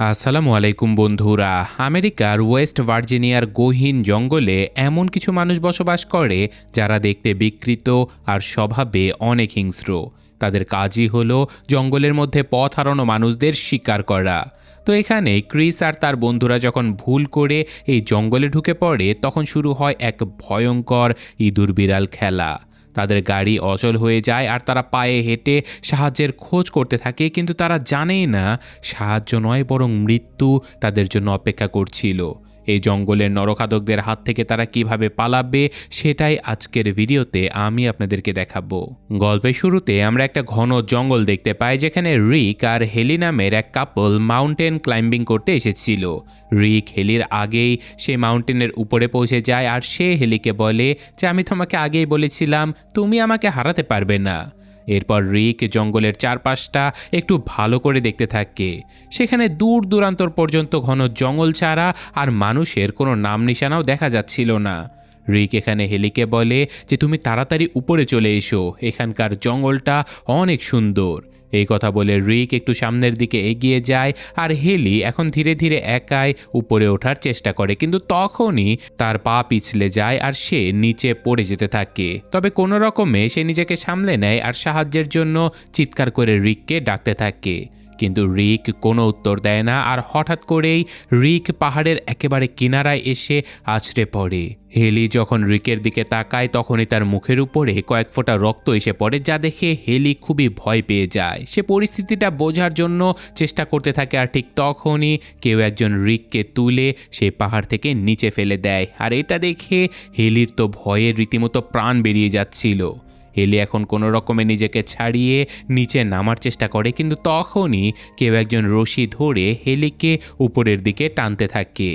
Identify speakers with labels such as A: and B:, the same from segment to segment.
A: আসসালামু আলাইকুম বন্ধুরা। আমেরিকার ওয়েস্ট ভার্জিনিয়ার গহীন জঙ্গলে এমন কিছু মানুষ বসবাস করে যারা দেখতে বিকৃত আর স্বভাবে অনেক হিংস্র। তাদের কাজই হলো জঙ্গলের মধ্যে পথ হারানো মানুষদের শিকার করা। তো এখানে ক্রিস আর তার বন্ধুরা যখন ভুল করে এই জঙ্গলে ঢুকে পড়ে তখন শুরু হয় এক ভয়ঙ্কর ইঁদুর বিড়াল খেলা। তাদের গাড়ি অচল হয়ে যায় আর তারা পায়ে হেঁটে সাহায্যের খোঁজ করতে থাকে, কিন্তু তারা জানেই না সাহায্য নয় বরং মৃত্যু তাদের জন্য অপেক্ষা করছিল। এই জঙ্গলের নরখাদকদের হাত থেকে তারা কিভাবে পালাবে সেটাই আজকের ভিডিওতে আমি আপনাদেরকে দেখাবো। গল্পের শুরুতে আমরা একটা ঘন জঙ্গল দেখতে পাই যেখানে রিক আর হেলি নামের এক কাপল মাউন্টেন ক্লাইম্বিং করতে এসেছিল। রিক হেলির আগেই সেই মাউন্টেনের উপরে পৌঁছে যায় আর সে হেলিকে বলে যে আমি তোমাকে আগেই বলেছিলাম তুমি আমাকে হারাতে পারবে না। এরপর রিক জঙ্গলের চারপাশটা একটু ভালো করে দেখতে থাকে। সেখানে দূর দূরান্তর পর্যন্ত ঘন জঙ্গল ছাড়া আর মানুষের কোনো নাম নিশানাও দেখা যাচ্ছিল না। রিক এখানে হেলিকে বলে যে তুমি তাড়াতাড়ি উপরে চলে এসো, এখানকার জঙ্গলটা অনেক সুন্দর। এই কথা বলে রিক একটু সামনের দিকে এগিয়ে যায় আর হেলি এখন ধীরে ধীরে একাই উপরে ওঠার চেষ্টা করে, কিন্তু তখনই তার পা পিছলে যায় আর সে নিচে পড়ে যেতে থাকে। তবে কোনো রকমে সে নিজেকে সামলে নেয় আর সাহায্যের জন্য চিৎকার করে রিককে ডাকতে থাকে, কিন্তু রিক কোনো উত্তর দেয় না। আর হঠাৎ করেই রিক পাহাড়ের একেবারে কিনারায় এসে আছড়ে পড়ে। হেলি যখন রিকের দিকে তাকায় তখনই তার মুখের উপরে কয়েক ফোঁটা রক্ত এসে পড়ে, যা দেখে হেলি খুবই ভয় পেয়ে যায়। সে পরিস্থিতিটা বোঝার জন্য চেষ্টা করতে থাকে আর ঠিক তখনই কেউ একজন রিককে তুলে সেই পাহাড় থেকে নিচে ফেলে দেয়। আর এটা দেখে হেলির তো ভয়ে রীতিমতো প্রাণ বেরিয়ে যাচ্ছিল। হেলি এখন কোনো রকমে নিজেকে ছাড়িয়ে নিচে নামার চেষ্টা করে, কিন্তু তখনই কেউ একজন রশি ধরে হেলিকে উপরের দিকে টানতে থাকে।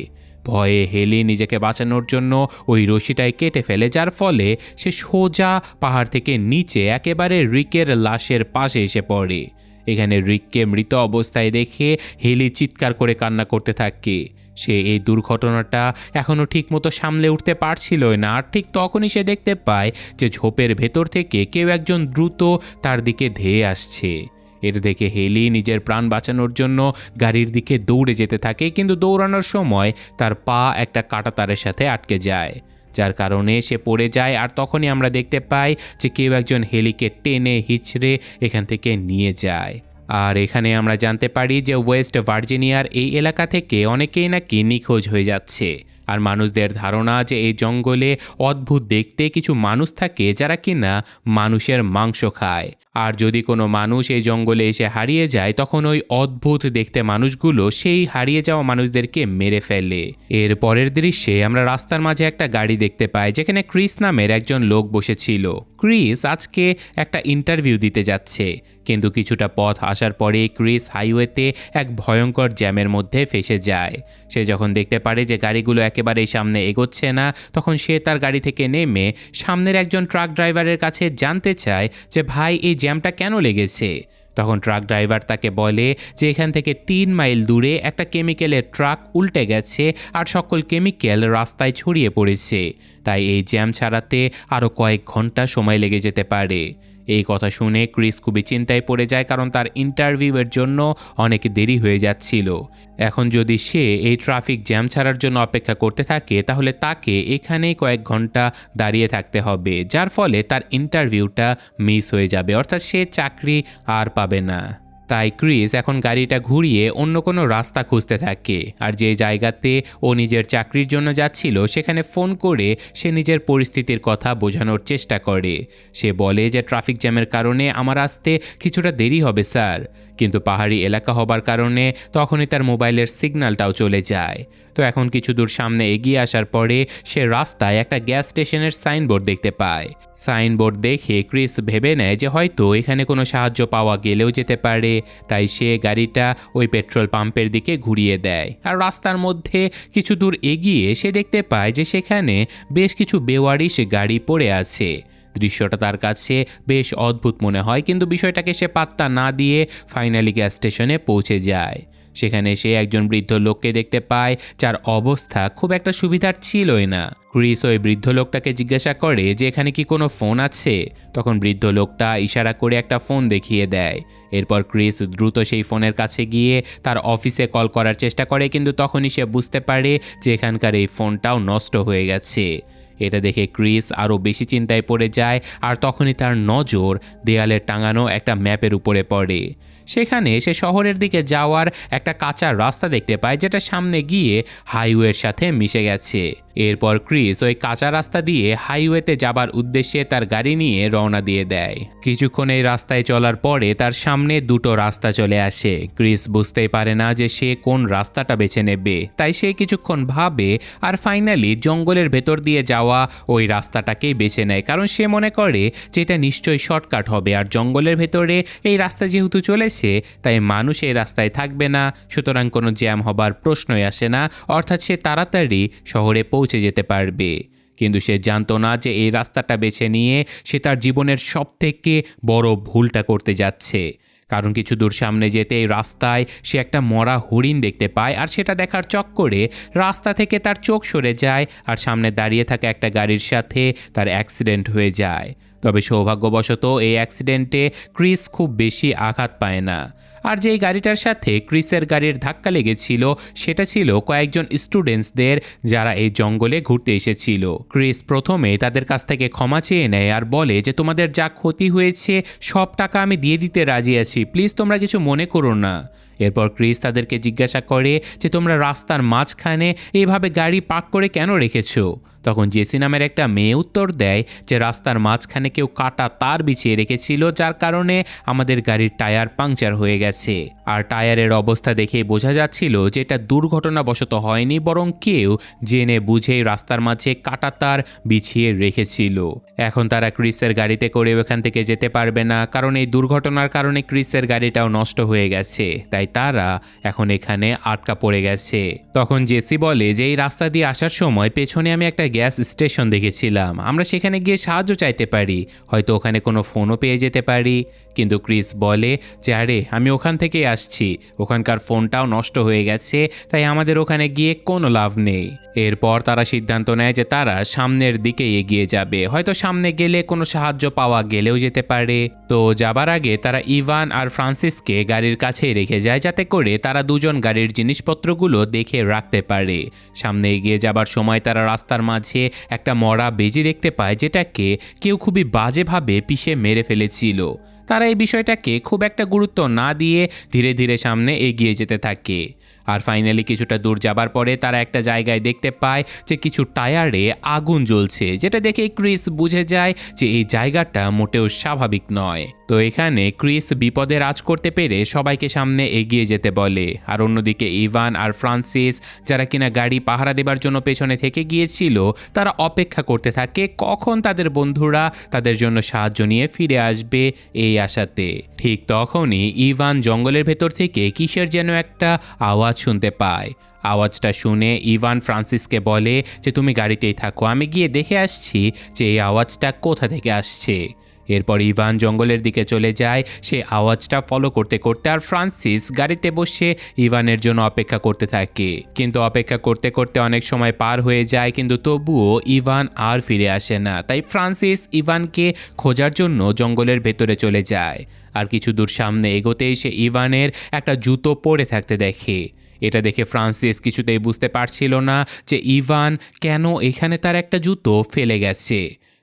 A: ভয়ে হেলি নিজেকে বাঁচানোর জন্য ওই রশিটাই কেটে ফেলে, যার ফলে সে সোজা পাহাড় থেকে নিচে একেবারে রিকের লাশের পাশে এসে পড়ে। এখানে রিককে মৃত অবস্থায় দেখে হেলি চিৎকার করে কান্না করতে থাকে। সে এই দুর্ঘটনাটা এখনও ঠিকমতো সামলে উঠতে পারছিল না। আর ঠিক তখনই সে দেখতে পায় যে ঝোপের ভেতর থেকে কেউ একজন দ্রুত তার দিকে ধেয়ে আসছে। এর দেখে হেলি নিজের প্রাণ বাঁচানোর জন্য গাড়ির দিকে দৌড়ে যেতে থাকে, কিন্তু দৌড়ানোর সময় তার পা একটা কাঁটাতারের সাথে আটকে যায়, যার কারণে সে পড়ে যায়। আর তখনই আমরা দেখতে পাই যে কেউ একজন হেলিকে টেনে হিচড়ে এখান থেকে নিয়ে যায়। আর এখানে আমরা জানতে পারি যে ওয়েস্ট ভার্জিনিয়ার এই এলাকা থেকে অনেকেই নাকি নিখোঁজ হয়ে যাচ্ছে। আর মানুষদের ধারণা যে এই জঙ্গলে অদ্ভুত দেখতে কিছু মানুষ থাকে যারা কিনা মানুষের মাংস খায়। আর যদি কোনো মানুষ এই জঙ্গলে এসে হারিয়ে যায় তখন ওই অদ্ভুত দেখতে মানুষগুলো সেই হারিয়ে যাওয়া মানুষদেরকে মেরে ফেলে। এর পরের দৃশ্যে আমরা রাস্তার মাঝে একটা গাড়ি দেখতে পাই যেখানে ক্রিস নামের একজন লোক বসেছিল। ক্রিস আজকে একটা ইন্টারভিউ দিতে যাচ্ছে, কিন্তু কিছুটা পথ আসার পরে ক্রিস হাইওয়েতে এক ভয়ঙ্কর জ্যামের মধ্যে ফেসে যায়। সে যখন দেখতে পারে যে গাড়িগুলো একেবারেই সামনে এগোচ্ছে না, তখন সে তার গাড়ি থেকে নেমে সামনের একজন ট্রাক ড্রাইভারের কাছে জানতে চায় যে ভাই এই জ্যামটা কেন লেগেছে। তখন ট্রাক ড্রাইভার তাকে বলে যে এখান থেকে 3 মাইল দূরে একটা কেমিক্যালের ট্রাক উল্টে গেছে আর সকল কেমিক্যাল রাস্তায় ছড়িয়ে পড়েছে, তাই এই জ্যাম ছাড়াতে আরও কয়েক ঘন্টা সময় লেগে যেতে পারে। এই কথা শুনে ক্রিস খুবই চিন্তায় পড়ে যায়, কারণ তার ইন্টারভিউয়ের জন্য অনেক দেরি হয়ে যাচ্ছিল। এখন যদি সে এই ট্রাফিক জ্যাম ছাড়ার জন্য অপেক্ষা করতে থাকে তাহলে তাকে এখানেই কয়েক ঘন্টা দাঁড়িয়ে থাকতে হবে, যার ফলে তার ইন্টারভিউটা মিস হয়ে যাবে, অর্থাৎ সে চাকরি আর পাবে না। তাই ক্রিস এখন গাড়িটা ঘুরিয়ে অন্য কোনো রাস্তা খুঁজতে থাকে। আর যে জায়গাতে ও নিজের চাকরির জন্য যাচ্ছিল সেখানে ফোন করে সে নিজের পরিস্থিতির কথা বোঝানোর চেষ্টা করে। সে বলে যে ট্রাফিক জ্যামের কারণে আমার আসতে কিছুটা দেরি হবে স্যার, কিন্তু পাহাড়ি এলাকা হবার কারণে তখনই তার মোবাইলের সিগন্যালটাও চলে যায়। তো এখন কিছু দূর সামনে এগিয়ে আসার পরে সে রাস্তায় একটা গ্যাস স্টেশনের সাইনবোর্ড দেখতে পায়। সাইনবোর্ড দেখে ক্রিস ভেবে নেয় যে হয়তো এখানে কোনো সাহায্য পাওয়া গেলেও যেতে পারে, তাই সে গাড়িটা ওই পেট্রোল পাম্পের দিকে ঘুরিয়ে দেয়। আর রাস্তার মধ্যে কিছু দূর এগিয়ে সে দেখতে পায় যে সেখানে বেশ কিছু বেওয়ারিশ গাড়ি পড়ে আছে। দৃশ্যটা তার কাছে বেশ অদ্ভুত মনে হয়, কিন্তু বিষয়টাকে সে পাত্তা না দিয়ে ফাইনালি গ্যাস স্টেশনে পৌঁছে যায়। সেখানে সে একজন বৃদ্ধ লোককে দেখতে পায় যার অবস্থা খুব একটা সুবিধার ছিলই না। ক্রিস ওই বৃদ্ধ লোকটাকে জিজ্ঞাসা করে যে এখানে কি কোনো ফোন আছে। তখন বৃদ্ধ লোকটা ইশারা করে একটা ফোন দেখিয়ে দেয়। এরপর ক্রিস দ্রুত সেই ফোনের কাছে গিয়ে তার অফিসে কল করার চেষ্টা করে, কিন্তু তখনই সে বুঝতে পারে যে এখানকার এই ফোনটাও নষ্ট হয়ে গেছে। এটা দেখে ক্রিস আরও বেশি চিন্তায় পড়ে যায়, আর তখনই তার নজর দেয়ালে টাঙানো একটা ম্যাপের উপরে পড়ে। সেখানে সে শহরের দিকে যাওয়ার একটা কাঁচা রাস্তা দেখতে পায়, যেটা সামনে গিয়ে হাইওয়ের সাথে মিশে গেছে। এরপর ক্রিস ওই কাঁচা রাস্তা দিয়ে হাইওয়েতে যাবার উদ্দেশ্যে তার গাড়ি নিয়ে রওনা দিয়ে দেয়। কিছুক্ষণ এই রাস্তায় চলার পরে তার সামনে দুটো রাস্তা চলে আসে। ক্রিস বুঝতেই পারে না যে সে কোন রাস্তাটা বেছে নেবে, তাই সে কিছুক্ষণ ভাবে আর ফাইনালি জঙ্গলের ভেতর দিয়ে যাওয়া ওই রাস্তাটাকেই বেছে নেয়, কারণ সে মনে করে যে এটা নিশ্চয়ই শর্টকাট হবে। আর জঙ্গলের ভেতরে এই রাস্তা যেহেতু চলেছে, তাই মানুষ এই রাস্তায় থাকবে না, সুতরাং কোনো জ্যাম হবার প্রশ্নই আসে না, অর্থাৎ সে তাড়াতাড়ি শহরে পৌঁছে যেতে পারবে। কিন্তু সে জানতো না যে এই রাস্তাটা বেছে নিয়ে সে তার জীবনের সবথেকে বড় ভুলটা করতে যাচ্ছে। কারণ কিছু দূর সামনে যেতে এই রাস্তায় সে একটা মরা হরিণ দেখতে পায়, আর সেটা দেখার চক্করে রাস্তা থেকে তার চোখ সরে যায়, আর সামনে দাঁড়িয়ে থাকা একটা গাড়ির সাথে তার অ্যাক্সিডেন্ট হয়ে যায়। তবে সৌভাগ্যবশত এই অ্যাক্সিডেন্টে ক্রিস খুব বেশি আঘাত পায় না। আর যেই গাড়িটার সাথে ক্রিসের গাড়ির ধাক্কা লেগেছিল সেটা ছিল কয়েকজন স্টুডেন্টসদের, যারা এই জঙ্গলে ঘুরতে এসেছিল। ক্রিস প্রথমে তাদের কাছ থেকে ক্ষমা চেয়ে নেয় আর বলে যে তোমাদের যা ক্ষতি হয়েছে সব টাকা আমি দিয়ে দিতে রাজি আছি, প্লিজ তোমরা কিছু মনে করো না। এরপর ক্রিস তাদেরকে জিজ্ঞাসা করে যে তোমরা রাস্তার মাঝখানে এইভাবে গাড়ি পার্ক করে কেন রেখেছো। তখন জেসি নামের একটা মেয়ে উত্তর দেয় যে রাস্তার মাঝখানে কেউ কাটা তার বিছিয়ে রেখেছিল, যার কারণে আমাদের গাড়ির টায়ার পাংচার হয়ে গেছে। আর টায়ারের অবস্থা দেখে বোঝা যাচ্ছিল যে এটা দুর্ঘটনাবশত হয়নি, বরং কেউ জেনে বুঝেই রাস্তার মাঝে কাটা তার বিছিয়ে রেখেছিল। এখন তারা ক্রিসের গাড়িতে করে ওখান থেকে যেতে পারবে না, কারণ এই দুর্ঘটনার কারণে ক্রিসের গাড়িটাও নষ্ট হয়ে গেছে, তাই তারা এখন এখানে আটকা পড়ে গেছে। তখন জেসি বলে যে এই রাস্তা দিয়ে আসার সময় পেছনে আমি একটা গ্যাস স্টেশন দেখেছিলাম, আমরা সেখানে গিয়ে সাহায্য চাইতে পারি, হয়তো ওখানে কোনো ফোনও পেয়ে যেতে পারি। কিন্তু ক্রিস বলে যে আরে আমি ওখান থেকেই আসছি, ওখানকার ফোনটাও নষ্ট হয়ে গেছে, তাই আমাদের ওখানে গিয়ে কোনো লাভ নেই। এরপর তারা সিদ্ধান্ত নেয় যে তারা সামনের দিকে এগিয়ে যাবে, হয়তো সামনে গেলে কোনো সাহায্য পাওয়া গেলেও যেতে পারে। তো যাবার আগে তারা ইভান আর ফ্রান্সিসকে গাড়ির কাছেই রেখে যায়, যাতে করে তারা দুজন গাড়ির জিনিসপত্রগুলো দেখে রাখতে পারে। সামনে এগিয়ে যাবার সময় তারা রাস্তার মাঝে একটা মরা বেজি দেখতে পায়, যেটাকে কেউ খুবই বাজেভাবে পিষে মেরে ফেলেছিল। তারা এই বিষয়টাকে খুব একটা গুরুত্ব না দিয়ে ধীরে ধীরে সামনে এগিয়ে যেতে থাকে। আর ফাইনালি কিছুটা দূর যাবার পরে তারা একটা জায়গায় দেখতে পায় যে কিছু টায়ারে আগুন জ্বলছে, যেটা দেখে ক্রিস বুঝে যায় যে এই জায়গাটা মোটেও স্বাভাবিক নয়। তো এখানে ক্রিস বিপদে রাজ করতে পেরে সবাইকে সামনে এগিয়ে যেতে বলে। আর অন্যদিকে ইভান আর ফ্রান্সিস, যারা কিনা গাড়ি পাহারা দেবার জন্য পেছনে থেকে গিয়েছিল, তারা অপেক্ষা করতে থাকে কখন তাদের বন্ধুরা তাদের জন্য সাহায্য নিয়ে ফিরে আসবে এই আশাতে। ঠিক তখনই ইভান জঙ্গলের ভেতর থেকে কিসের যেন একটা আওয়াজ শুনতে পায়। আওয়াজটা শুনে ইভান ফ্রান্সিসকে বলে যে তুমি গাড়িতেই থাকো, আমি গিয়ে দেখে আসছি যে এই আওয়াজটা কোথা থেকে আসছে। এরপর ইভান জঙ্গলের দিকে চলে যায় সেই আওয়াজটা ফলো করতে করতে, আর ফ্রান্সিস গাড়িতে বসে ইভানের জন্য অপেক্ষা করতে থাকে। কিন্তু অপেক্ষা করতে করতে অনেক সময় পার হয়ে যায়, কিন্তু তবুও ইভান আর ফিরে আসে না। তাই ফ্রান্সিস ইভানকে খোঁজার জন্য জঙ্গলের ভেতরে চলে যায়। আর কিছু দূর সামনে এগোতেই সে ইভানের একটা জুতো পরে থাকতে দেখে। এটা দেখে ফ্রান্সিস কিছুতেই বুঝতে পারছিল না যে ইভান কেন এখানে তার একটা জুতো ফেলে গেছে।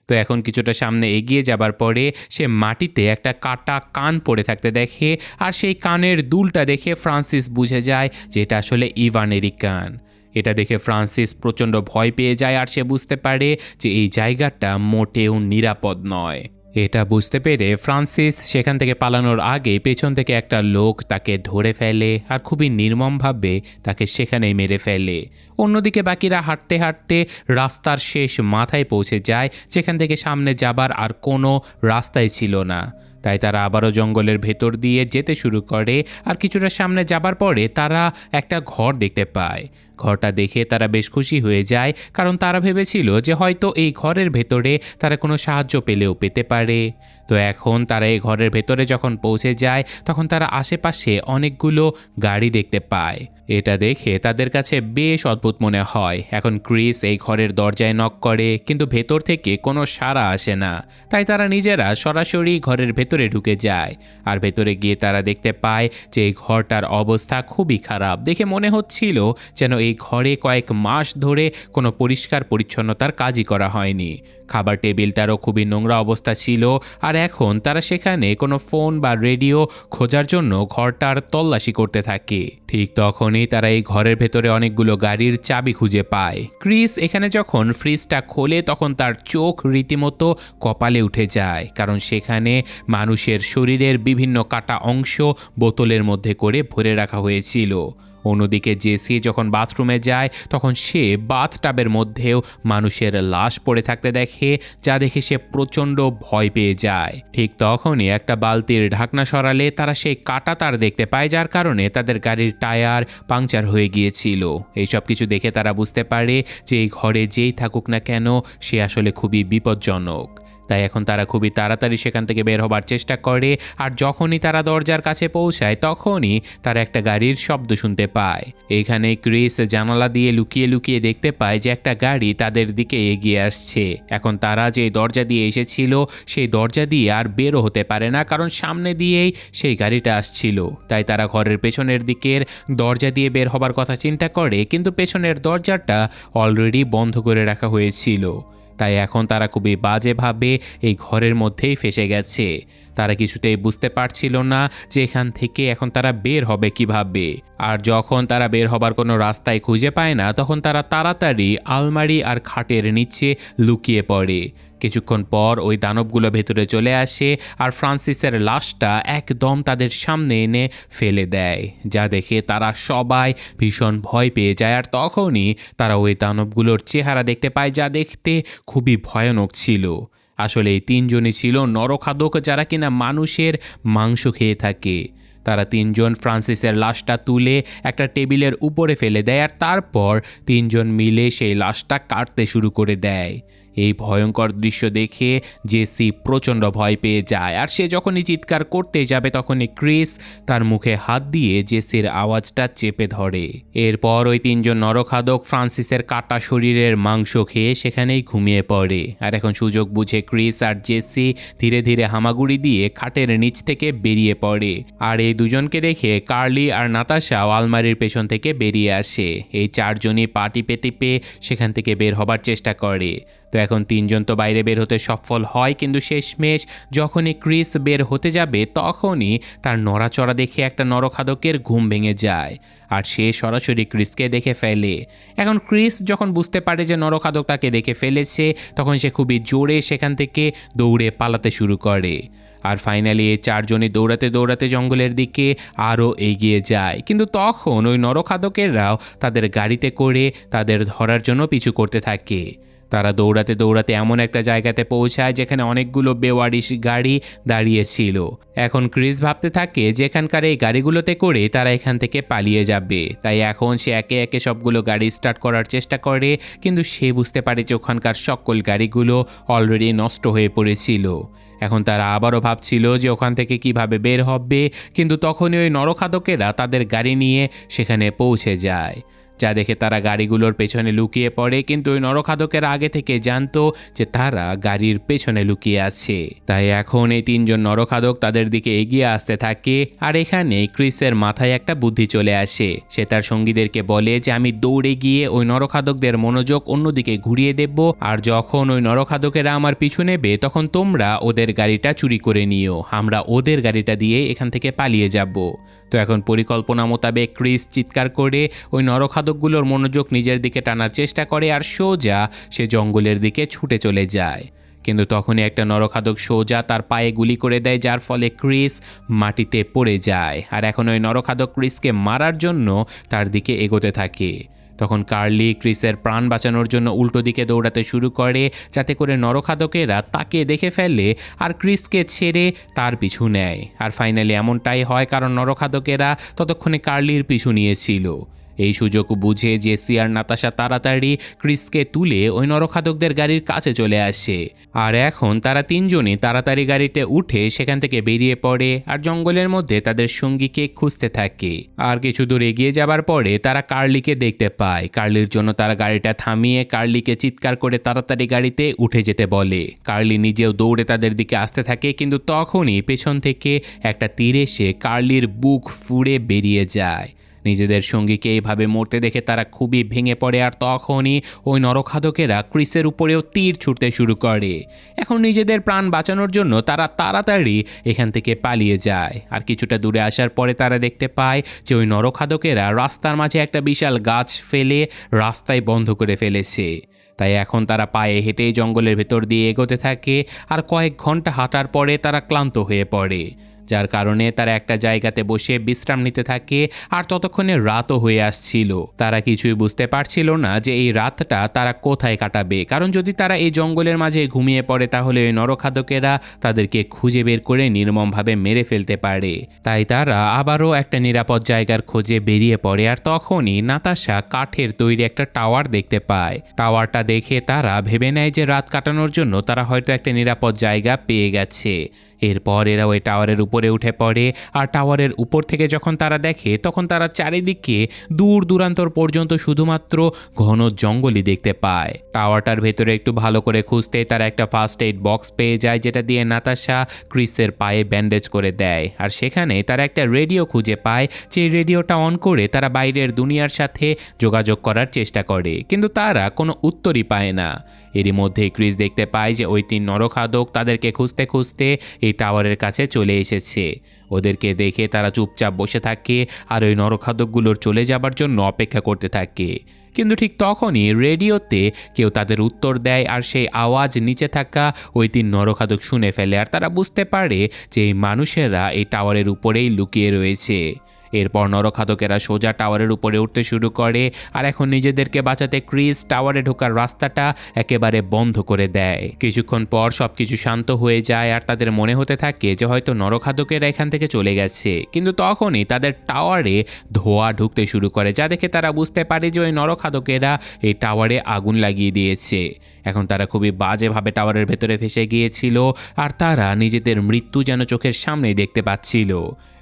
A: তো এখন কিছুটা সামনে এগিয়ে যাবার পরে সে মাটিতে একটা কাটা কান পড়ে থাকতে দেখে, আর সেই কানের দুলটা দেখে ফ্রান্সিস বুঝে যায় যে এটা আসলে ইভানেরই কান। এটা দেখে ফ্রান্সিস প্রচণ্ড ভয় পেয়ে যায়, আর সে বুঝতে পারে যে এই জায়গাটা মোটেও নিরাপদ নয়। এটা বুঝতে পেরে ফ্রান্সিস সেখান থেকে পালানোর আগে পেছন থেকে একটা লোক তাকে ধরে ফেলে, আর খুবই নির্মমভাবে তাকে সেখানেই মেরে ফেলে। অন্যদিকে বাকিরা হাঁটতে হাঁটতে রাস্তার শেষ মাথায় পৌঁছে যায়, যেখান থেকে সামনে যাবার আর কোনো রাস্তাই ছিল না। তাই তারা আবারও জঙ্গলের ভেতর দিয়ে যেতে শুরু করে। আর কিছুটা সামনে যাবার পরে তারা একটা ঘর দেখতে পায়। ঘরটা দেখে তারা বেশ খুশি হয়ে যায়, কারণ তারা ভেবেছিল যে হয়তো এই ঘরের ভেতরে তারা কোনো সাহায্য পেলেও পেতে পারে। তো এখন তারা এই ঘরের ভেতরে যখন পৌঁছে যায় তখন তারা আশেপাশে অনেকগুলো গাড়ি দেখতে পায়। এটা দেখে তাদের কাছে বেশ অদ্ভুত মনে হয়। এখন ক্রিস এই ঘরের দরজায় নক করে, কিন্তু ভেতর থেকে কোনো সাড়া আসে না। তাই তারা নিজেরা সরাসরি ঘরের ভেতরে ঢুকে যায়। আর ভেতরে গিয়ে তারা দেখতে পায় যে এই ঘরটার অবস্থা খুবই খারাপ। দেখে মনে হচ্ছিল যেন এই ঘরে কয়েক মাস ধরে কোনো পরিষ্কার পরিচ্ছন্নতার কাজই করা হয়নি। খাবার টেবিলটারও খুবই নোংরা অবস্থা ছিল। আর এখন তারা সেখানে কোনো ফোন বা রেডিও খোঁজার জন্য ঘরটার তল্লাশি করতে থাকে। ঠিক তখনই তারা এই ঘরের ভেতরে অনেকগুলো গাড়ির চাবি খুঁজে পায়। ক্রিস এখানে যখন ফ্রিজটা খোলে তখন তার চোখ রীতিমতো কপালে উঠে যায়, কারণ সেখানে মানুষের শরীরের বিভিন্ন কাটা অংশ বোতলের মধ্যে করে ভরে রাখা হয়েছিল। অন্যদিকে জেসি যখন বাথরুমে যায় তখন সে বাথটাবের মধ্যেও মানুষের লাশ পড়ে থাকতে দেখে, যা দেখে সে প্রচণ্ড ভয় পেয়ে যায়। ঠিক তখনই একটা বালতির ঢাকনা সরালে তারা সেই কাটা তার দেখতে পায়, যার কারণে তাদের গাড়ির টায়ার পাংচার হয়ে গিয়েছিল। এইসব কিছু দেখে তারা বুঝতে পারে যে এই ঘরে যেই থাকুক না কেন সে আসলে খুবই বিপজ্জনক। তাই এখন তারা খুবই তাড়াতাড়ি সেখান থেকে বের হবার চেষ্টা করে। আর যখনই তারা দরজার কাছে পৌঁছায় তখনই তারা একটা গাড়ির শব্দ শুনতে পায়। এখানে ক্রিস জানালা দিয়ে লুকিয়ে লুকিয়ে দেখতে পায় যে একটা গাড়ি তাদের দিকে এগিয়ে আসছে। এখন তারা যে দরজা দিয়ে এসেছিল সেই দরজা দিয়ে আর বেরো হতে পারে না, কারণ সামনে দিয়েই সেই গাড়িটা আসছিল। তাই তারা ঘরের পেছনের দিকের দরজা দিয়ে বের হবার কথা চিন্তা করে, কিন্তু পেছনের দরজাটা অলরেডি বন্ধ করে রাখা হয়েছিল। তাই এখন তারা খুবই বাজেভাবে এই ঘরের মধ্যেই ফেসে গেছে। তারা কিছুতেই বুঝতে পারছিল না যে এখান থেকে এখন তারা বের হবে কিভাবে। আর যখন তারা বের হবার কোনো রাস্তায় খুঁজে পায় না তখন তারা তাড়াতাড়ি আলমারি আর খাটের নিচে লুকিয়ে পড়ে। কিছুক্ষণ পর ওই দানবগুলো ভেতরে চলে আসে আর ফ্রান্সিসের লাশটা একদম তাদের সামনে এনে ফেলে দেয়, যা দেখে তারা সবাই ভীষণ ভয় পেয়ে যায়। আর তখনই তারা ওই দানবগুলোর চেহারা দেখতে পায়, যা দেখতে খুবই ভয়ানক ছিল। আসলে এই তিনজনই ছিল নরখাদক, যারা কিনা মানুষের মাংস খেয়ে থাকে। তারা তিনজন ফ্রান্সিসের লাশটা তুলে একটা টেবিলের উপরে ফেলে দেয়, আর তারপর তিনজন মিলে সেই লাশটা কাটতে শুরু করে দেয়। এই ভয়ঙ্কর দৃশ্য দেখে জেসি প্রচণ্ড ভয় পেয়ে যায়। আর সে যখনই চিৎকার করতে যাবে তখনই ক্রিস তার মুখে হাত দিয়ে জেসির আওয়াজটা চেপে ধরে। এরপর ওই তিনজন নরখাদক ফ্রান্সিসের কাটা শরীরের মাংস খেয়ে সেখানেই ঘুমিয়ে পড়ে। আর এখন সুযোগ বুঝে ক্রিস আর জেসি ধীরে ধীরে হামাগুড়ি দিয়ে খাটের নিচ থেকে বেরিয়ে পড়ে। আর এই দুজনকে দেখে কার্লি আর নাতাশাও আলমারির পেছন থেকে বেরিয়ে আসে। এই চারজনই পা টিপে টিপে সেখান থেকে বের হবার চেষ্টা করে। তো এখন তিনজন তো বাইরে বের হতে সফল হয়, কিন্তু শেষমেশ যখনই ক্রিস বের হতে যাবে তখনই তার নড়াচড়া দেখে একটা নরখাদকের ঘুম ভেঙে যায় আর সে সরাসরি ক্রিসকে দেখে ফেলে। এখন ক্রিস যখন বুঝতে পারে যে নরখাদক তাকে দেখে ফেলেছে তখন সে খুবই জোরে সেখান থেকে দৌড়ে পালাতে শুরু করে। আর ফাইনালি এই চারজনই দৌড়াতে দৌড়াতে জঙ্গলের দিকে আরও এগিয়ে যায়, কিন্তু তখন ওই নরখাদকেরাও তাদের গাড়িতে করে তাদের ধরার জন্য পিছু করতে থাকে। তারা দৌড়াতে দৌড়াতে এমন একটা জায়গাতে পৌঁছায় যেখানে অনেকগুলো বেওয়ারিশ গাড়ি দাঁড়িয়েছিল। এখন ক্রিস ভাবতে থাকে যে এখানকার এই গাড়িগুলোতে করে তারা এখান থেকে পালিয়ে যাবে। তাই এখন সে একে একে সবগুলো গাড়ি স্টার্ট করার চেষ্টা করে, কিন্তু সে বুঝতে পারে যে ওখানকার সকল গাড়িগুলো অলরেডি নষ্ট হয়ে পড়েছিল। এখন তারা আবারও ভাবছিল যে ওখান থেকে কিভাবে বের হবে, কিন্তু তখনই ওই নরখাদকেরা তাদের গাড়ি নিয়ে সেখানে পৌঁছে যায়, যা দেখে তারা গাড়িগুলোর পেছনে লুকিয়ে পড়ে। কিন্তু ওই নরখাদকের আগে থেকে জানতো যে তারা গাড়ির পেছনে লুকিয়ে আছে। তাই এখন এই তিনজন নরখাদক তাদের দিকে এগিয়ে আসতে থাকে। আর এখানে ক্রিসের মাথায় একটা বুদ্ধি চলে আসে। সে তার সঙ্গীদেরকে বলে যে আমি দৌড়ে গিয়ে ওই নরখাদকদের মনোযোগ অন্যদিকে ঘুরিয়ে দেব, আর যখন ওই নরখাদকেরা আমার পিছু নেবে তখন তোমরা ওদের গাড়িটা চুরি করে নিও, আমরা ওদের গাড়িটা দিয়ে এখান থেকে পালিয়ে যাব। তো এখন পরিকল্পনা মোতাবেক ক্রিস চিৎকার করে ওই নরখাদকগুলোর মনোযোগ নিজের দিকে টানার চেষ্টা করে আর সোজা সে জঙ্গলের দিকে ছুটে চলে যায়। কিন্তু তখনই একটা নরখাদক সোজা তার পায়ে গুলি করে দেয়, যার ফলে ক্রিস মাটিতে পড়ে যায়। আর এখন ওই নরখাদক ক্রিসকে মারার জন্য তার দিকে এগোতে থাকে। তখন কার্লি ক্রিসের প্রাণ বাঁচানোর জন্য উল্টো দিকে দৌড়াতে শুরু করে, যাতে করে নরখাদকেরা তাকে দেখে ফেলে আর ক্রিসকে ছেড়ে তার পিছু নেয়। আর ফাইনালি এমনটাই হয়, কারণ নরখাদকেরা ততক্ষণে কার্লির পিছু নিয়েছিল। এই সুযোগ বুঝে জেসি আর নাতাশা তাড়াতাড়ি ক্রিসকে তুলে ওই নরখাদকদের গাড়ির কাছে চলে আসে। আর এখন তারা তিনজনই তাড়াতাড়ি গাড়িতে উঠে সেখান থেকে বেরিয়ে পড়ে আর জঙ্গলের মধ্যে তাদের সঙ্গীকে খুঁজতে থাকে। আর কিছু দূর এগিয়ে যাবার পরে তারা কার্লিকে দেখতে পায়। কার্লির জন্য তারা গাড়িটা থামিয়ে কার্লিকে চিৎকার করে তাড়াতাড়ি গাড়িতে উঠে যেতে বলে। কার্লি নিজেও দৌড়ে তাদের দিকে আসতে থাকে, কিন্তু তখনই পেছন থেকে একটা তীর এসে কার্লির বুক ফুঁড়ে বেরিয়ে যায়। নিজেদের সঙ্গীকে এইভাবে মরতে দেখে তারা খুবই ভেঙে পড়ে আর তখনই ওই নরখাদকেরা ক্রিসের উপরেও তীর ছুটতে শুরু করে। এখন নিজেদের প্রাণ বাঁচানোর জন্য তারা তাড়াতাড়ি এখান থেকে পালিয়ে যায়। আর কিছুটা দূরে আসার পরে তারা দেখতে পায় যে ওই নরখাদকেরা রাস্তার মাঝে একটা বিশাল গাছ ফেলে রাস্তায় বন্ধ করে ফেলেছে। তাই এখন তারা পায়ে হেঁটেই জঙ্গলের ভেতর দিয়ে এগোতে থাকে। আর কয়েক ঘন্টা হাঁটার পরে তারা ক্লান্ত হয়ে পড়ে, যার কারণে তারা একটা জায়গাতে বসে বিশ্রাম নিতে থাকে। আর ততক্ষণে রাতও হয়ে আসছিল। তারা কিছুই বুঝতে পারছিল না যে এই রাতটা তারা কোথায় কাটাবে, কারণ যদি তারা এই জঙ্গলের মাঝে ঘুমিয়ে পড়ে তাহলে ওই নরখাদকেরা তাদেরকে খুঁজে বের করে নির্মমভাবে মেরে ফেলতে পারে। তাই তারা আবারও একটা নিরাপদ জায়গার খোঁজে বেরিয়ে পড়ে। আর তখনই নাতাশা কাঠের তৈরি একটা টাওয়ার দেখতে পায়। টাওয়ারটা দেখে তারা ভেবে নেয় যে রাত কাটানোর জন্য তারা হয়তো একটা নিরাপদ জায়গা পেয়ে গেছে। এরপর এরা ওই টাওয়ারের উপরে উঠে পড়ে। আর টাওয়ারের উপর থেকে যখন তারা দেখে তখন তারা চারিদিকে দূর দূরান্তর পর্যন্ত শুধুমাত্র ঘন জঙ্গলই দেখতে পায়। টাওয়ারটার ভেতরে একটু ভালো করে খুঁজতে তারা একটা ফার্স্ট এইড বক্স পেয়ে যায়, যেটা দিয়ে নাতাশা ক্রিসের পায়ে ব্যান্ডেজ করে দেয়। আর সেখানে তারা একটা রেডিও খুঁজে পায়, যে রেডিওটা অন করে তারা বাইরের দুনিয়ার সাথে যোগাযোগ করার চেষ্টা করে, কিন্তু তারা কোনো উত্তরই পায় না। এরই মধ্যে ক্রিস দেখতে পায় যে ওই তিন নরখাদক তাদেরকে খুঁজতে খুঁজতে এই টাওয়ারের কাছে চলে এসেছে। ওদেরকে দেখে তারা চুপচাপ বসে থাকে আর ওই নরখাদকগুলোর চলে যাবার জন্য অপেক্ষা করতে থাকে। কিন্তু ঠিক তখনই রেডিওতে কেউ তাদের উত্তর দেয়, আর সেই আওয়াজ নিচে থাকা ওই তিন নরখাদক শুনে ফেলে। আর তারা বুঝতে পারে যে এই মানুষেরা এই টাওয়ারের উপরেই লুকিয়ে রয়েছে। এরপর নরখাদকেরা সোজা টাওয়ারের উপরে উঠতে শুরু করে। আর এখন নিজেদেরকে বাঁচাতে ক্রিস টাওয়ারে ঢোকার রাস্তাটা একেবারে বন্ধ করে দেয়। কিছুক্ষণ পর সবকিছু শান্ত হয়ে যায় আর তাদের মনে হতে থাকে যে হয়তো নরখাদকেরা এখান থেকে চলে গেছে। কিন্তু তখনই তাদের টাওয়ারে ধোঁয়া ঢুকতে শুরু করে, যা দেখে তারা বুঝতে পারে যে ওই নরখাদকেরা এই টাওয়ারে আগুন লাগিয়ে দিয়েছে। এখন তারা খুবই বাজেভাবে টাওয়ারের ভেতরে ফেসে গিয়েছিল আর তারা নিজেদের মৃত্যু যেন চোখের সামনেই দেখতে পাচ্ছিল।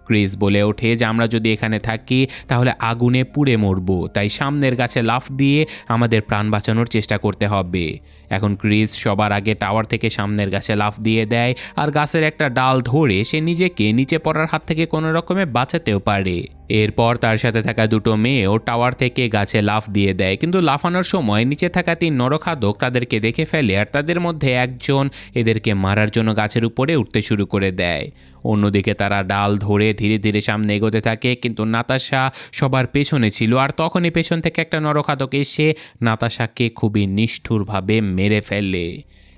A: ক্রিস বলে ওঠে যে আমরা যদি এখানে থাকি তাহলে আগুনে পুড়ে মরব, তাই সামনের গাছে লাফ দিয়ে আমাদের প্রাণ বাঁচানোর চেষ্টা করতে হবে। এখন ক্রিস সবার আগে টাওয়ার থেকে সামনের গাছে লাফ দিয়ে দেয় আর গাছের একটা ডাল ধরে সে নিজেকে নিচে পড়ার হাত থেকে কোনো রকমে বাঁচাতেও পারে। এরপর তার সাথে থাকা দুটো মেয়েও টাওয়ার থেকে গাছে লাফ দিয়ে দেয়, কিন্তু লাফানোর সময় নিচে থাকা তিন নরখাদক তাদেরকে দেখে ফেলে আর তাদের মধ্যে একজন এদেরকে মারার জন্য গাছের উপরে উঠতে শুরু করে দেয়। অন্যদিকে তারা ডাল ধরে ধীরে ধীরে সামনে এগোতে থাকে, কিন্তু নাতাশা সবার পেছনে ছিল। আর তখনই পেছন থেকে একটা নরখাদক এসে নাতাশাকে খুবই নিষ্ঠুরভাবে মেরে ফেলে।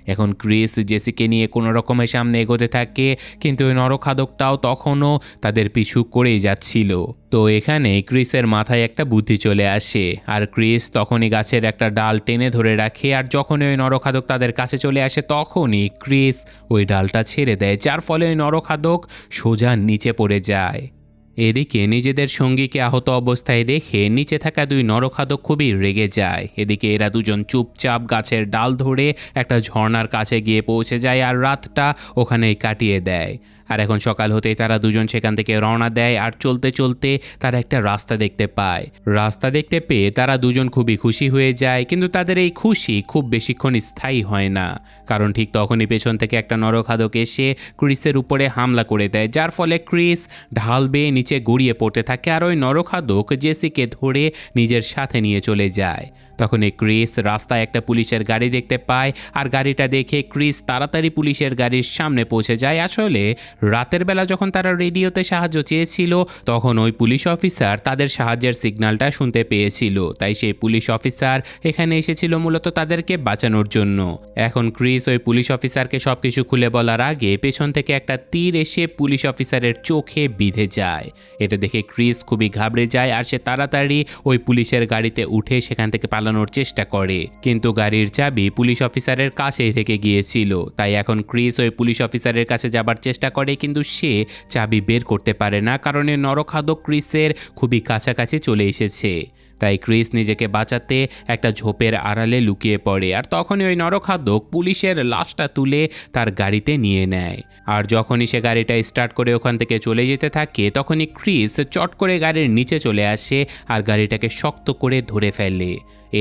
A: এখন ক্রিস জেসিকে নিয়ে কোনো রকমের সামনে এগোতে থাকে, কিন্তু ওই নরখাদকটাও তখনও তাদের পিছু করেই যাচ্ছিল। তো এখানে ক্রিসের মাথায় একটা বুদ্ধি চলে আসে আর ক্রিস তখনই গাছের একটা ডাল টেনে ধরে রাখে। আর যখনই ওই নরখাদক তাদের কাছে চলে আসে তখনই ক্রিস ওই ডালটা ছেড়ে দেয়, যার ফলে ওই নরখাদক সোজা নিচে পড়ে যায়। এদিকে নিজেদের সঙ্গীকে আহত অবস্থায় দেখে নিচে থাকা দুই নরখাদক খুবই রেগে যায়। এদিকে এরা দুজন চুপচাপ গাছের ডাল ধরে একটা ঝর্ণার কাছে গিয়ে পৌঁছে যায় আর রাতটা ওখানেই কাটিয়ে দেয়। আর এখন সকাল হতেই তারা দুজন সেখান থেকে রওনা দেয় আর চলতে চলতে তারা একটা রাস্তা দেখতে পায়। রাস্তা দেখতে পেয়ে তারা দুজন খুবই খুশি হয়ে যায়, কিন্তু তাদের এই খুশি খুব বেশিক্ষণ স্থায়ী হয় না, কারণ ঠিক তখনই পেছন থেকে একটা নরখাদক এসে ক্রিসের উপরে হামলা করে দেয়, যার ফলে ক্রিস ঢাল বেয়ে নিচে গড়িয়ে পড়তে থাকে। আর ওই নরখাদক জেসিকে ধরে নিজের সাথে নিয়ে চলে যায়। তখন এই ক্রিস রাস্তায় একটা পুলিশের গাড়ি দেখতে পায় আর গাড়িটা দেখে ক্রিস তাড়াতাড়ি পুলিশের গাড়ির সামনে পৌঁছে যায়। আসলে রাতের বেলা যখন তারা রেডিওতে সাহায্য চেয়েছিল তখন ওই পুলিশ অফিসার তাদের সাহায্যের সিগন্যালটা শুনতে পেয়েছিল, তাই সেই পুলিশ অফিসার এখানে এসেছিল মূলত তাদেরকে বাঁচানোর জন্য। এখন ক্রিস ওই পুলিশ অফিসারকে সবকিছু খুলে বলার আগে পেছন থেকে একটা তীর এসে পুলিশ অফিসারের চোখে বিঁধে যায়। এটা দেখে ক্রিস খুবই ঘাবড়ে যায় আর সে তাড়াতাড়ি ওই পুলিশের গাড়িতে উঠে সেখান থেকে পালানোর চেষ্টা করে, কিন্তু গাড়ির চাবি পুলিশ অফিসারের কাছেই থেকে গিয়েছিল। তাই এখন ক্রিস ওই পুলিশ অফিসারের কাছে যাবার চেষ্টা করে, কিন্তু সে চাবি বের করতে পারে না, কারণ নরখাদক ক্রিসের খুবই কাছাকাছি চলে এসেছে। তাই ক্রিস নিজেকে বাঁচাতে একটা ঝোপের আড়ালে লুকিয়ে পড়ে, আর তখনই ওই নরখাদক পুলিশের লাশটা তুলে তার গাড়িতে নিয়ে নেয়। আর যখনই সে গাড়িটা স্টার্ট করে ওখান থেকে চলে যেতে থাকে, তখনই ক্রিস চট করে গাড়ির নিচে চলে আসে আর গাড়িটাকে শক্ত করে ধরে ফেলে।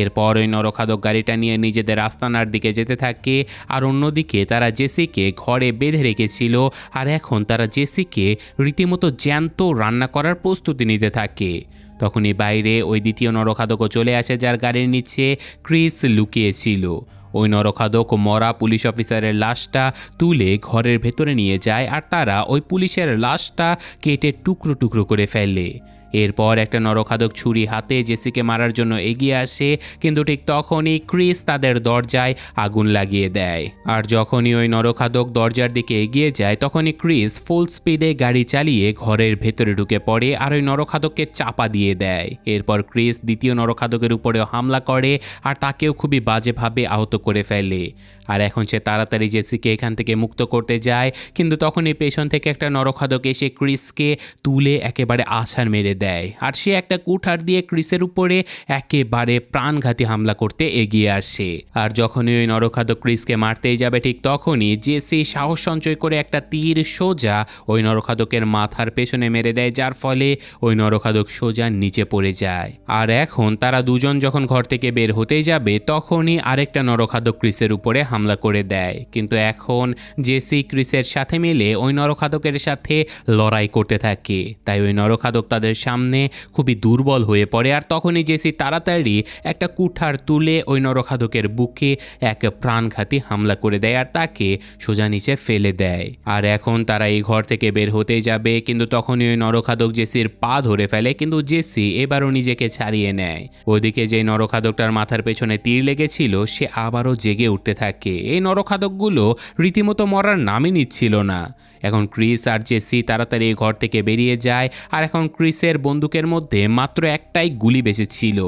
A: এরপর ওই নরখাদক গাড়িটা নিয়ে নিজেদের আস্তানার দিকে যেতে থাকে, আর অন্যদিকে তারা জেসিকে ঘরে বেঁধে রেখেছিল, আর এখন তারা জেসিকে রীতিমতো জ্যান্ত রান্না করার প্রস্তুতি নিতে থাকে। তখনই বাইরে ওই দ্বিতীয় নরখাদকও চলে আসে, যার গাড়ির নিচে ক্রিস লুকিয়েছিল। ওই নরখাদক মরা পুলিশ অফিসারের লাশটা তুলে ঘরের ভেতরে নিয়ে যায়, আর তারা ওই পুলিশের লাশটা কেটে টুকরো টুকরো করে ফেলে। এরপর একটা নরখাদক ছুরি হাতে জেসিকে মারার জন্য এগিয়ে আসে, কিন্তু ঠিক তখনই ক্রিস তাদের দরজায় আগুন লাগিয়ে দেয়। আর যখনই ওই নরখাদক দরজার দিকে এগিয়ে যায়, তখনই ক্রিস ফুল স্পিডে গাড়ি চালিয়ে ঘরের ভেতরে ঢুকে পড়ে আর ওই নরখাদককে চাপা দিয়ে দেয়। এরপর ক্রিস দ্বিতীয় নরখাদকের উপরেও হামলা করে আর তাকেও খুবই বাজেভাবে আহত করে ফেলে। আর এখন সে তাড়াতাড়ি জেসিকে এখান থেকে মুক্ত করতে যায়, কিন্তু তখনই পেছন থেকে একটা নরখাদক এসে ক্রিসকে তুলে একেবারে আছাড় মেরে দেয়, আর সে একটা কুঠার দিয়ে ক্রিসের উপরে একেবারে প্রাণঘাতী হামলা করতে এগিয়ে আসে। আর যখনই ওই নরখাদক ক্রিসকে মারতেই যাবে, ঠিক তখনই জেসি সাহস সঞ্চয় করে একটা তীর সোজা ওই নরখাদকের মাথার পেছনে মেরে দেয়, যার ফলে ওই নরখাদক সোজা নিচে পড়ে যায়। আর এখন তারা দুজন যখন ঘর থেকে বের হতেই যাবে, তখনই আরেকটা নরখাদক ক্রিসের উপরে হামলা করে দেয়। কিন্তু এখন জেসি ক্রিসের সাথে মিলে ওই নরখাদকের সাথে লড়াই করতে থাকে, তাই ওই নরখাদক তাদের সামনে খুবই দুর্বল হয়ে পড়ে। আর তখনই জেসি তাড়াতাড়ি একটা কুঠার তুলে ওই নরখাদকের বুকে এক প্রাণঘাতী হামলা করে দেয় আর তাকে সোজা নিচে ফেলে দেয়। আর এখন তারা এই ঘর থেকে বের হতেই যাবে, কিন্তু তখনই ওই নরখাদক জেসির পা ধরে ফেলে, কিন্তু জেসি এবারও নিজেকে ছাড়িয়ে নেয়। ওদিকে যে নরখাদকটার মাথার পেছনে তীর লেগেছিল সে আবারও জেগে উঠতে থাকে। এই নরখাদকগুলো রীতিমতো মরার নামই নিচ্ছিল না। এখন ক্রিস আর জেসি তাড়াতাড়ি এই ঘর থেকে বেরিয়ে যায়, আর এখন ক্রিসের বন্দুকের মধ্যে মাত্র একটাই গুলি বেঁচে ছিল।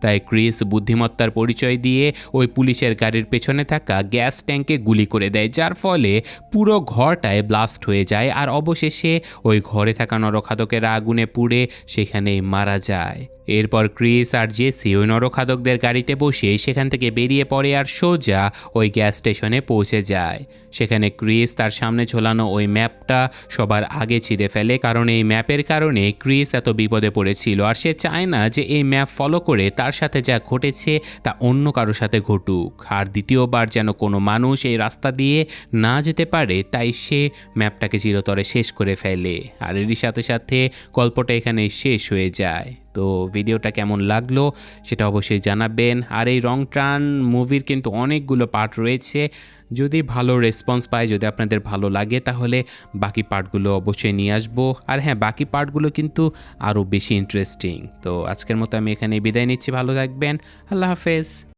A: তাই ক্রিস বুদ্ধিমত্তার পরিচয় দিয়ে ওই পুলিশের গাড়ির পেছনে থাকা গ্যাস ট্যাঙ্কে গুলি করে দেয়, যার ফলে পুরো ঘরটায় ব্লাস্ট হয়ে যায়। আর অবশেষে ওই ঘরে থাকা নরখাদকেরা আগুনে পুড়ে সেখানেই মারা যায়। এরপর ক্রিস আর জেসি ওই নরখাদকদের গাড়িতে বসে সেখান থেকে বেরিয়ে পড়ে আর সোজা ওই গ্যাস স্টেশনে পৌঁছে যায়। সেখানে ক্রিস তার সামনে ঝোলানো ওই ম্যাপটা সবার আগে ছিঁড়ে ফেলে, কারণ এই ম্যাপের কারণে ক্রিস এত বিপদে পড়েছিল, আর সে চায় না যে এই ম্যাপ ফলো করে তার সাথে যা ঘটেছে তা অন্য কারোর সাথে ঘটুক, আর দ্বিতীয়বার যেন কোনো মানুষ এই রাস্তা দিয়ে না যেতে পারে, তাই সে ম্যাপটাকে চিরতরে শেষ করে ফেলে। আর এরই সাথে সাথে গল্পটা এখানে শেষ হয়ে যায়। তো ভিডিওটা কেমন লাগলো সেটা অবশ্যই জানাবেন। আর এই রং টার্ন মুভির কিন্তু অনেকগুলো পার্ট রয়েছে, যদি ভালো রেসপন্স পায়, যদি আপনাদের ভালো লাগে, তাহলে বাকি পার্টগুলো অবশ্যই নিয়ে আসবো। আর হ্যাঁ, বাকি পার্টগুলো কিন্তু আরও বেশি ইন্টারেস্টিং। তো আজকের মতো আমি এখানে বিদায় নিচ্ছি, ভালো থাকবেন, আল্লাহ হাফেজ।